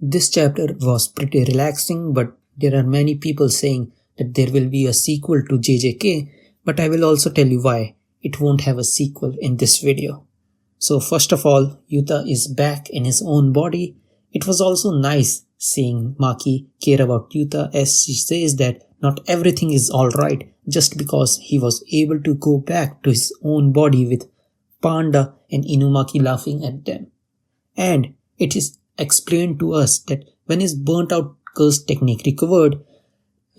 This chapter was pretty relaxing, but there are many people saying that there will be a sequel to JJK, but I will also tell you why it won't have a sequel in this video. So first of all, Yuta is back in his own body. It was also nice seeing Maki care about Yuta, as she says that not everything is alright just because he was able to go back to his own body with Panda and Inumaki laughing at them. And it is explained to us that when his burnt out curse technique recovered,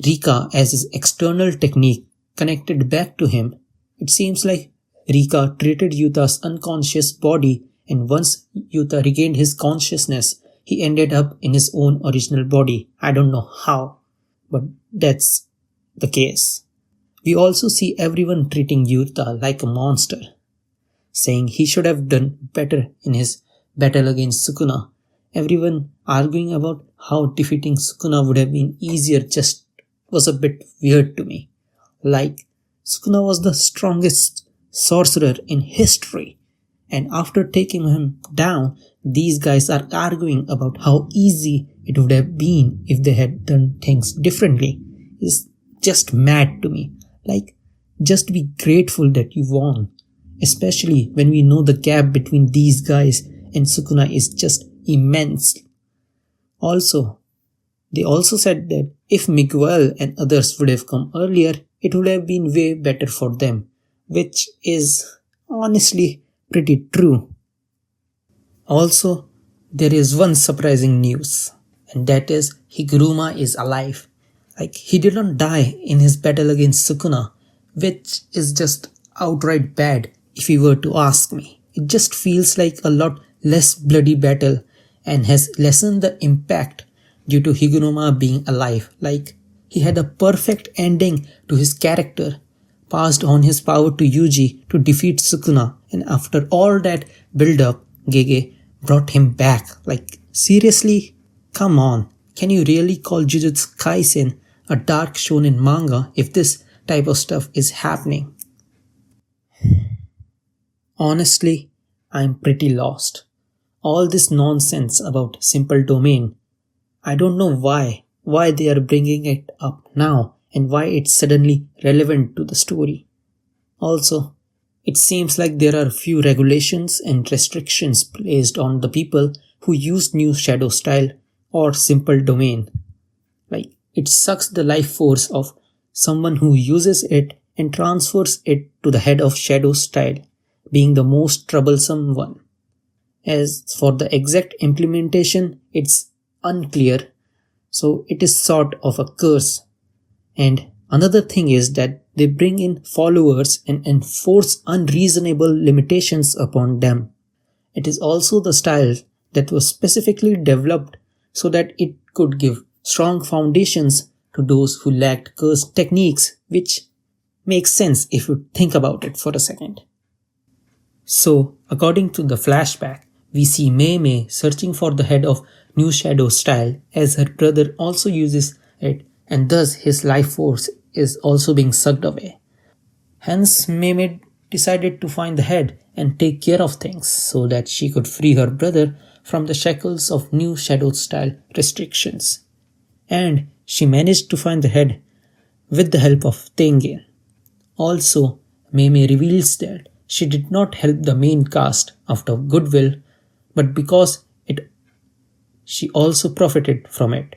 Rika as his external technique connected back to him. It seems like Rika treated Yuta's unconscious body, and once Yuta regained his consciousness, he ended up in his own original body. I don't know how, but that's the case. We also see everyone treating Yuta like a monster, saying he should have done better in his battle against Sukuna. Everyone arguing about how defeating Sukuna would have been easier just was a bit weird to me. Like, Sukuna was the strongest sorcerer in history, and after taking him down, these guys are arguing about how easy it would have been if they had done things differently. It's just mad to me. Like, just be grateful that you won, especially when we know the gap between these guys and Sukuna is just immense. Also, they also said that if Miguel and others would have come earlier, it would have been way better for them, which is honestly pretty true. Also, there is one surprising news, and that is Higuruma is alive. Like, he did not die in his battle against Sukuna, which is just outright bad if you were to ask me. It just feels like a lot less bloody battle and has lessened the impact due to Higuruma being alive. Like, he had a perfect ending to his character, passed on his power to Yuji to defeat Sukuna, and after all that build-up, Gege brought him back. Like, seriously? Come on. Can you really call Jujutsukaisen a dark shonen manga if this type of stuff is happening? Honestly, I'm pretty lost. All this nonsense about simple domain, I don't know why they are bringing it up now and why it's suddenly relevant to the story. Also, it seems like there are few regulations and restrictions placed on the people who use new shadow style or simple domain. Like, it sucks the life force of someone who uses it and transfers it to the head of shadow style, being the most troublesome one. As for the exact implementation, it's unclear, so it is sort of a curse. And another thing is that they bring in followers and enforce unreasonable limitations upon them. It is also the style that was specifically developed so that it could give strong foundations to those who lacked curse techniques, which makes sense if you think about it for a second. So, according to the flashback, we see Mei searching for the head of New Shadow style as her brother also uses it, and thus his life force is also being sucked away. Hence, Mei decided to find the head and take care of things so that she could free her brother from the shackles of New Shadow style restrictions. And she managed to find the head with the help of Tengen. Also, Mei reveals that she did not help the main cast out of goodwill, but because she also profited from it,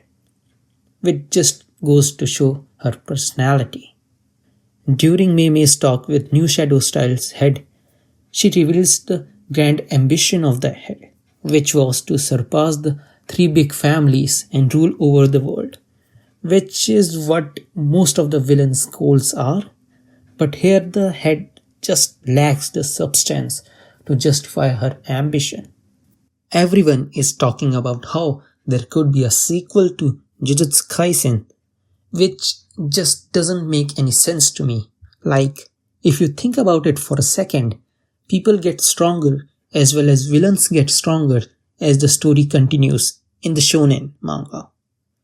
which just goes to show her personality. During Mei's talk with New Shadow Style's head, she reveals the grand ambition of the head, which was to surpass the 3 big families and rule over the world, which is what most of the villains' goals are. But here the head just lacks the substance to justify her ambition. Everyone is talking about how there could be a sequel to Jujutsukaisen, which just doesn't make any sense to me. Like, if you think about it for a second, people get stronger as well as villains get stronger as the story continues in the shonen manga.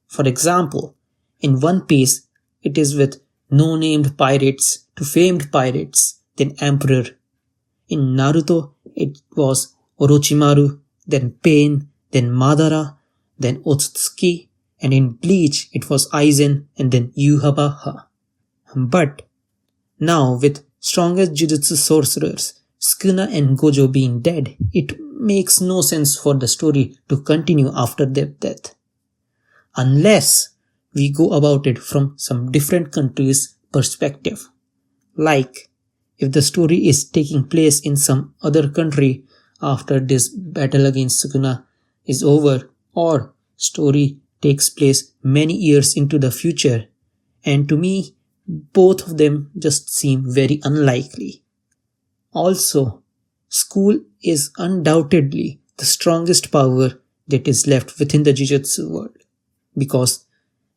For example, in One Piece, it is with no-named pirates to famed pirates, then Emperor. In Naruto, it was Orochimaru, then Pain, then Madara, then Otsutsuki, and in Bleach it was Aizen and then Yuhabaha. But now with strongest Jujutsu sorcerers, Sukuna and Gojo being dead, it makes no sense for the story to continue after their death. Unless we go about it from some different country's perspective. Like, if the story is taking place in some other country after this battle against Sukuna is over, or story takes place many years into the future, and to me, both of them just seem very unlikely. Also, school is undoubtedly the strongest power that is left within the Jujutsu world, because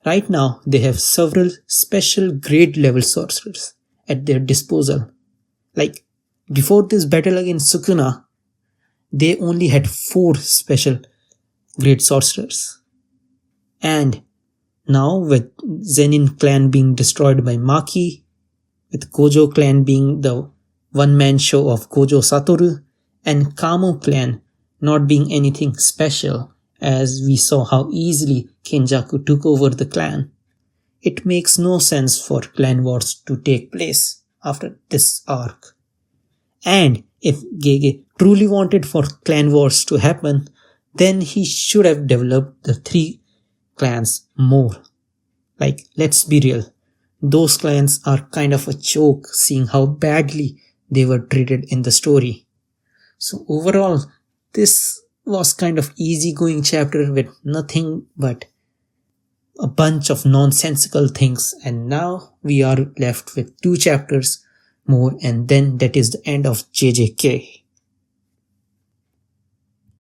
right now they have several special grade level sorcerers at their disposal. Like, before this battle against Sukuna, they only had 4 special grade sorcerers. And now with Zenin clan being destroyed by Maki, with Gojo clan being the one-man show of Gojo Satoru, and Kamo clan not being anything special, as we saw how easily Kenjaku took over the clan, it makes no sense for clan wars to take place after this arc. And if Gege truly wanted for clan wars to happen, then he should have developed the 3 clans more. Like, let's be real, those clans are kind of a joke seeing how badly they were treated in the story. So overall, this was kind of easygoing chapter with nothing but a bunch of nonsensical things, and now we are left with 2 chapters more, and then that is the end of JJK.